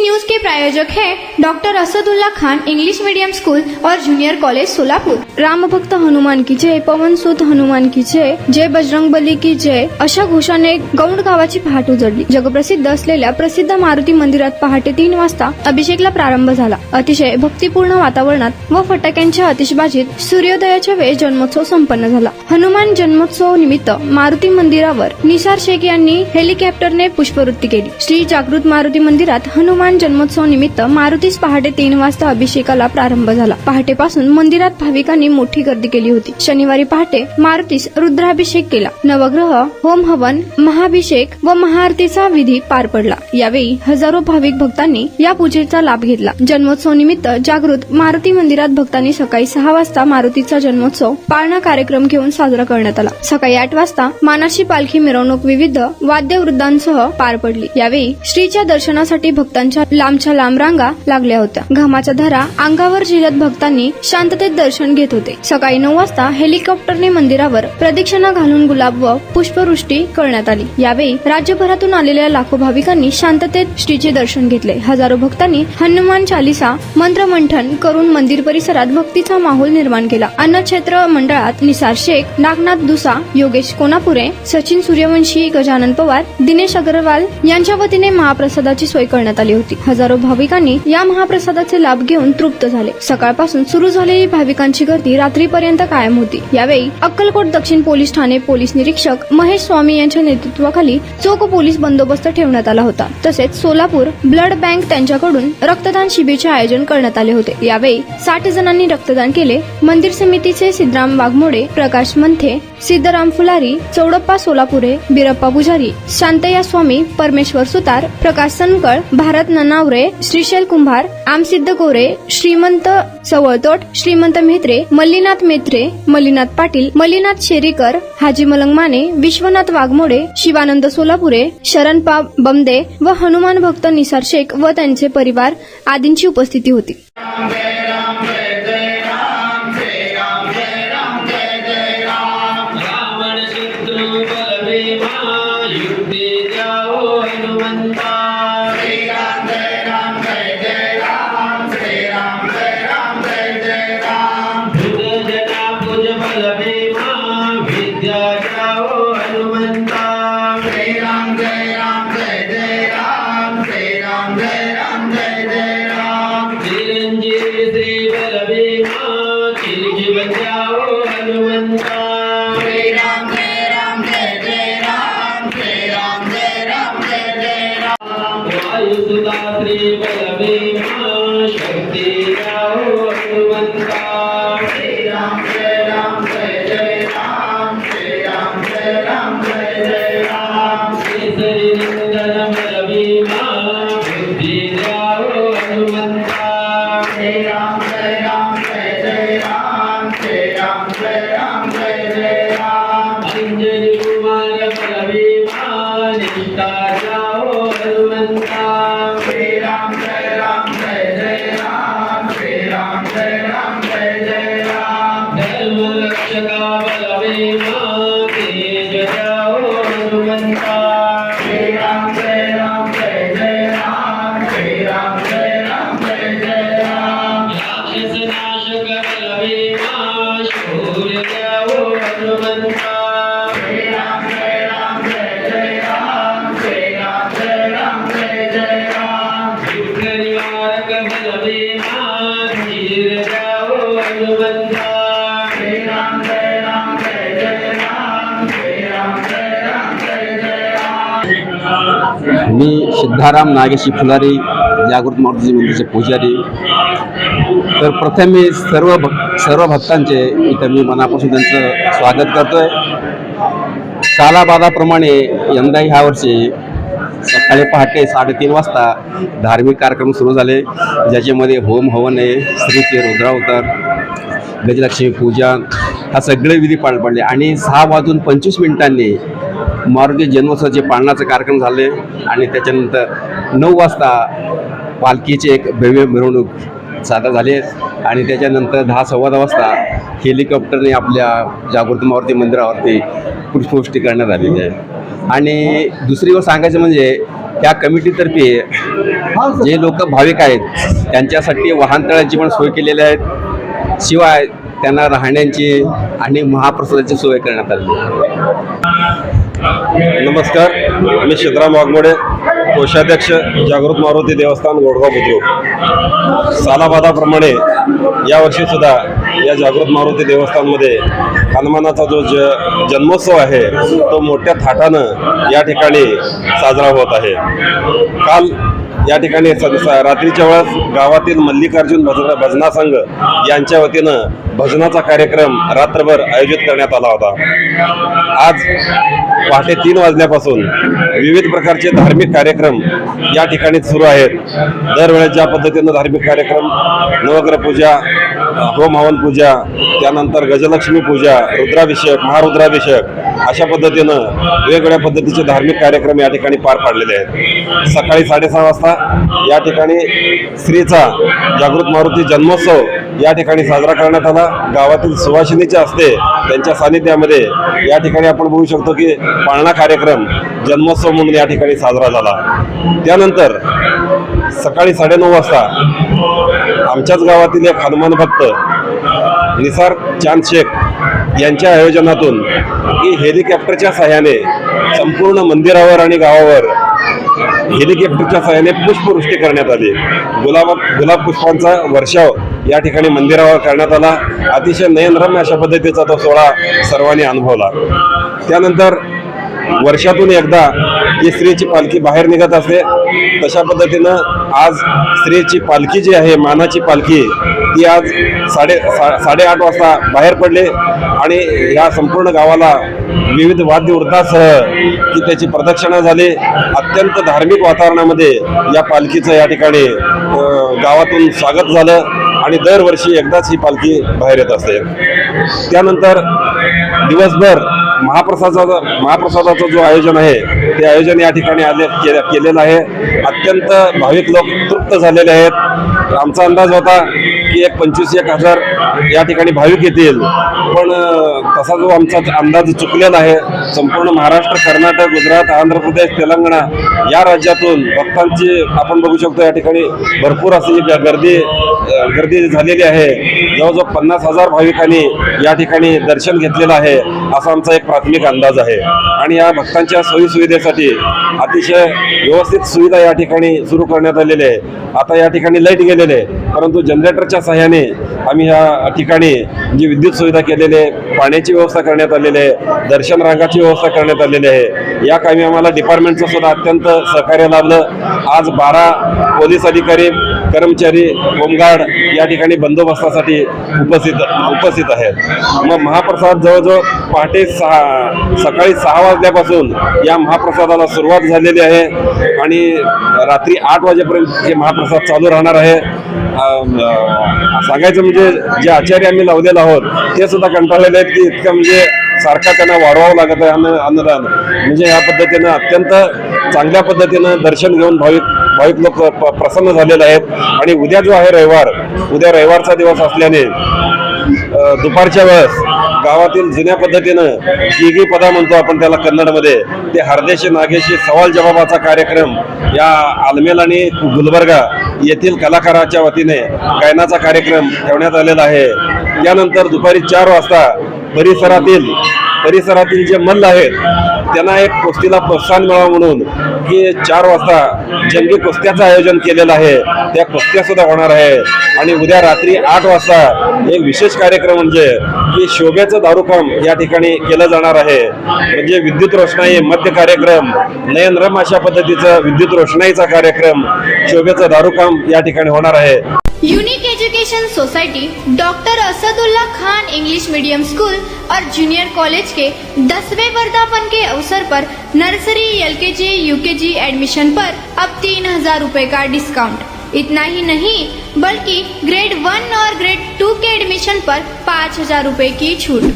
News के प्रायोजक हैं doctor Asadullah Khan English medium school और जूनियर कॉलेज सोलापूर। रामभक्त हनुमान की जय, पवन सुत हनुमान की जय, जय बजरंगबली की जय अशा घोषाने गौंड गावाची पहाट उजळली। जगप्रसिद्ध असलेल्या प्रसिद्ध मारुती मंदिरात पहाटे 3 वाजता अभिषेकला प्रारंभ झाला। अतिशय भक्तिपूर्ण वातावरणात व फटाक्यांच्या आतिषबाजीत सूर्योदयाच्या वेळी जन्मोत्सव संपन्न झाला। हनुमान जन्मोत्सव निमित्त मारुती मंदिरावर निसार शेख यांनी हेलिकॉप्टरने पुष्पवृष्टी केली। श्री जागृत मारुती मंदिरात हनुमान जन्मोत्सव निमित्त मारुतीस पहाटे 3 वाजता अभिषेकाला प्रारंभ झाला। पहाटेपासून मंदिरात भाविकांनी मोठी गर्दी केली होती। शनिवारी पहाटे मारुतीस रुद्राभिषेक केला। नवग्रह होम हवन, महाभिषेक व महाआरतीचा विधी पार पडला। यावेळी हजारो भाविक भक्तांनी या पूजेचा लाभ घेतला। जन्मोत्सव निमित्त जागृत मारुती मंदिरात भक्तांनी सकाळी 6 वाजता मारुतीचा जन्मोत्सव पाळणा कार्यक्रम घेऊन साजरा करण्यात आला। सकाळी 8 वाजता मानाची पालखी मिरवणूक विविध वाद्यवृंदांसह पार पडली। यावेळी श्रीच्या दर्शनासाठी भक्तांच्या लांबच्या लांब रांगा लागल्या होत्या। घामाच्या धारा अंगावर झेलत भक्तांनी शांततेत दर्शन घेत होते। सकाळी 9 वाजता हेलिकॉप्टरने मंदिरावर प्रदक्षिणा घालून गुलाब व पुष्पवृष्टी करण्यात आली। यावेळी राज्यभरातून आलेल्या लाखो भाविकांनी शांततेत श्रीचे दर्शन घेतले। हजारो भक्तांनी हनुमान चालीसा मंत्रमंथन करून मंदिर परिसरात भक्तीचा माहोल निर्माण केला। अन्नक्षेत्र मंडळात निसार शेख, नागनाथ दुसा, योगेश कोनापुरे, सचिन सूर्यवंशी, गजानन पवार, दिनेश अग्रवाल यांच्या वतीने महाप्रसादाची सोय करण्यात आली होती। हजारो भाविकांनी या महाप्रसादाचे लाभ घेऊन तृप्त झाले। सकाळपासून सुरू झालेली भाविकांची गर्दी रात्रीपर्यंत कायम होती। यावेळी अक्कलकोट दक्षिण पोलीस ठाणे पोलीस निरीक्षक महेश स्वामी यांच्या नेतृत्वाखाली चोख पोलीस बंदोबस्त ठेवण्यात आला होता। तसेच सोलापूर ब्लड बँक त्यांच्याकडून रक्तदान शिबिराचे आयोजन करण्यात आले होते। यावेळी 60 जणांनी रक्तदान केले। मंदिर समितीचे सिद्धराम वाघमोडे, प्रकाश मंथे, सिद्धराम फुलारी, चौडप्पा सोलापुरे, बिरप्पा पुजारी, शांतया स्वामी, परमेश्वर सुतार, प्रकाश सनकळ, भारत ननावरे, श्रीशैल कुंभार, आमसिद्ध गोरे, श्रीमंत सवळतोट, श्रीमंत म्हेत्रे, मल्लीनाथ मेत्रे, मल्लीनाथ पाटील, मल्लीनाथ शेरीकर, हाजी मलंग माने, विश्वनाथ वाघमोडे, शिवानंद सोलापुरे, शरणपा बमदे व हनुमान भक्त निसार शेख व त्यांचे परिवार आदींची उपस्थिती होती। मी सिद्धाराम नागेशी फुलारी, जागृत मारुती मंदिरचे पुजारी। तर प्रथम मी सर्व भक्तांचे इथं मी मनापासून त्यांचं स्वागत करतोय। सालाबादाप्रमाणे यंदाही ह्या वर्षी सकाळी पहाटे 3:30 वाजता धार्मिक कार्यक्रम सुरू झाले, ज्याच्यामध्ये होम हवन आहे, श्रीचे रुद्रावतार, गजलक्ष्मी पूजन हा सगळे विधी पार पडले आणि 6:25 मारुती जन्मोत्सवाचे पाळण्याचे कार्यक्रम झाले आणि त्याच्यानंतर 9 वाजता पालखीचे एक भव्य मिरवणूक सादर झाली आणि त्याच्यानंतर 10-10:15 वाजता हेलिकॉप्टरने आपल्या जागृत मारुती मंदिरावरती पुष्पवृष्टी करण्यात आलेली आहे। आणि दुसरी गोष्ट सांगायचं म्हणजे त्या कमिटीतर्फे जे लोक भाविक आहेत त्यांच्यासाठी वाहनतळांची पण सोय केलेली आहेत. शिवाय त्यांना राहण्याची आणि महाप्रसादाची सोय करण्यात आली आहे. नमस्कार, मी सिद्धराम वाघमोडे, कोषाध्यक्ष जागृत मारुती देवस्थान गोडगाव बुद्रुक. सालाबादाप्रमाणे यावर्षी सुद्धा या जागृत मारुती देवस्थानमध्ये हनुमानाचा जो जन्मोत्सव आहे तो मोठ्या थाटानं या ठिकाणी साजरा होत आहे. काल या ठिकाणी रात्रीच्या वेळेस गावातील मल्लिकार्जुन भजना संघ यांच्या वतीनं भजनाचा कार्यक्रम रात्रभर आयोजित करण्यात आला होता. आज पहाटे 3 वाजल्यापासून विविध प्रकारचे धार्मिक कार्यक्रम या ठिकाणी सुरू आहेत. दरवेळेस ज्या पद्धतीनं धार्मिक कार्यक्रम, नवग्रह पूजा, होम हवन पूजा, त्यानंतर गजलक्ष्मी पूजा, रुद्राभिषेक, महारुद्राभिषेक अशा पद्धतीनं वेगवेगळ्या पद्धतीचे धार्मिक कार्यक्रम या ठिकाणी पार पाडलेले आहेत. सकाळी 6:30 वाजता या ठिकाणी श्रीचा जागृत मारुती जन्मोत्सव या ठिकाणी साजरा करण्यात आला. गावातील सुवासिनीच्या हस्ते त्यांच्या सानिध्यामध्ये या ठिकाणी आपण बघू शकतो की पाळणा कार्यक्रम जन्मोत्सव म्हणून या ठिकाणी साजरा झाला. त्यानंतर सकाळी 9:30 वाजता आमच्याच गावातील एक हनुमान भक्त निसार चांद शेख यांच्या आयोजनातून की हेलिकॉप्टरच्या सहाय्याने संपूर्ण मंदिरावर आणि गावावर हेलिकॉप्टरच्या सहाय्याने पुष्पवृष्टी करण्यात आली. गुलाब पुष्पांचा वर्षाव या ठिकाणी मंदिरावर करण्यात आला. अतिशय नयनरम्य अशा पद्धतीचा तो सोहळा सर्वांनी अनुभवला. त्यानंतर वर्षातून एकदा ही स्त्रीची पालखी बाहेर निघत असते. तशा पद्धतीनं आज स्त्रीची पालखी जी आहे, मानाची पालखी, ती आज 8:30 वाजता बाहेर पडले आणि या संपूर्ण गावाला विविध वाद्यवृंदासह की त्याची प्रदक्षिणा झाली. अत्यंत धार्मिक वातावरणामध्ये या पालखीचं या ठिकाणी गावातून स्वागत झालं आणि दरवर्षी एकदाच ही पालखी बाहेर येत असते. त्यानंतर दिवसभर महाप्रसादाचं जो आयोजन आहे ते आयोजन या ठिकाणी केलेलं आहे. अत्यंत भाविक लोक तृप्त झालेले आहेत. आमचा अंदाज होता की 25,000 या ठिकाणी भाविक येतील, पण तसा जो आमचा अंदाज चुकलेला आहे. संपूर्ण महाराष्ट्र, कर्नाटक, गुजरात, आंध्र प्रदेश, तेलंगणा या राज्यातून भक्तांची आपण बघू शकतो या ठिकाणी भरपूर अशी गर्दी झालेली आहे. जवळजवळ 50,000 भाविकांनी या ठिकाणी दर्शन घेतलेलं आहे असा आमचा एक प्राथमिक अंदाज आहे. आणि या भक्तांच्या सोयीसुविधेसाठी अतिशय व्यवस्थित सुविधा या ठिकाणी सुरू करण्यात आलेली आहे. आता या ठिकाणी लाईट गेलेले आहे, परंतु जनरेटरच्या सहाय्याने आम्ही या ठिकाणी जी विद्युत सुविधा केलेली आहे, पाण्याची व्यवस्था करण्यात आलेली आहे, दर्शन रांगाची व्यवस्था करण्यात आलेली आहे. या कामी आम्हाला डिपार्टमेंटचं सुद्धा अत्यंत सहकार्य लाभलं. आज 12 पोलीस अधिकारी, कर्मचारी, होमगार्ड या ठिकाणी बंदोबस्तासाठी उपस्थित आहेत. मग महाप्रसाद जवळजवळ पहाटे सकाळी 6 वाजल्यापासून या महाप्रसादाला सुरुवात झालेली आहे आणि रात्री 8 वाजेपर्यंत हे महाप्रसाद चालू राहणार आहे. सांगायचं म्हणजे जे आचार्य आम्ही लावलेले आहोत ते सुद्धा कंटाळलेले आहेत की इतकं म्हणजे सारखा त्यांना वाढवावं लागत आहे अन्नदान. म्हणजे या पद्धतीनं अत्यंत चांगल्या पद्धतीनं दर्शन घेऊन भाविक लोक प्रसन्न झालेले आहेत. आणि उद्या जो आहे रविवारचा दिवस असल्याने दुपारच्या वेळेस गावातील जुन्या पद्धतीनं गीगी पदा म्हणतो आपण त्याला कन्नडमध्ये, ते हरदेशी नागेशी सवाल जवाबाचा कार्यक्रम या आलमेल आणि गुलबर्गा येथील कलाकाराच्या वतीने गायनाचा कार्यक्रम ठेवण्यात आलेला आहे. त्यानंतर दुपारी 4 वाजता परिसरातील जे मल्ल आहेत त्यांना एक कुस्तीला प्रोत्साहन मिळावं म्हणून की 4 वाजता जंगी कुस्त्याचं आयोजन केलेलं आहे. त्या कुस्त्या सुद्धा होणार आहे. आणि उद्या रात्री 8 वाजता एक विशेष कार्यक्रम म्हणजे की शोभेचं दारूकाम या ठिकाणी केलं जाणार आहे. म्हणजे विद्युत रोषणाई, मध्य कार्यक्रम, नयनरम्य अशा पद्धतीचं विद्युत रोषणाईचा कार्यक्रम, शोभेचं दारूकाम या ठिकाणी होणार आहे. Unique education society doctor Asadullah Khan English medium school और जूनियर कॉलेज के 10वें वर्धापन के अवसर पर नर्सरी, LKG, UKG एडमिशन पर अब 3,000 रुपए का डिस्काउंट. इतना ही नहीं बल्कि ग्रेड 1 और ग्रेड 2 के एडमिशन पर 5,000 रुपए की छूट.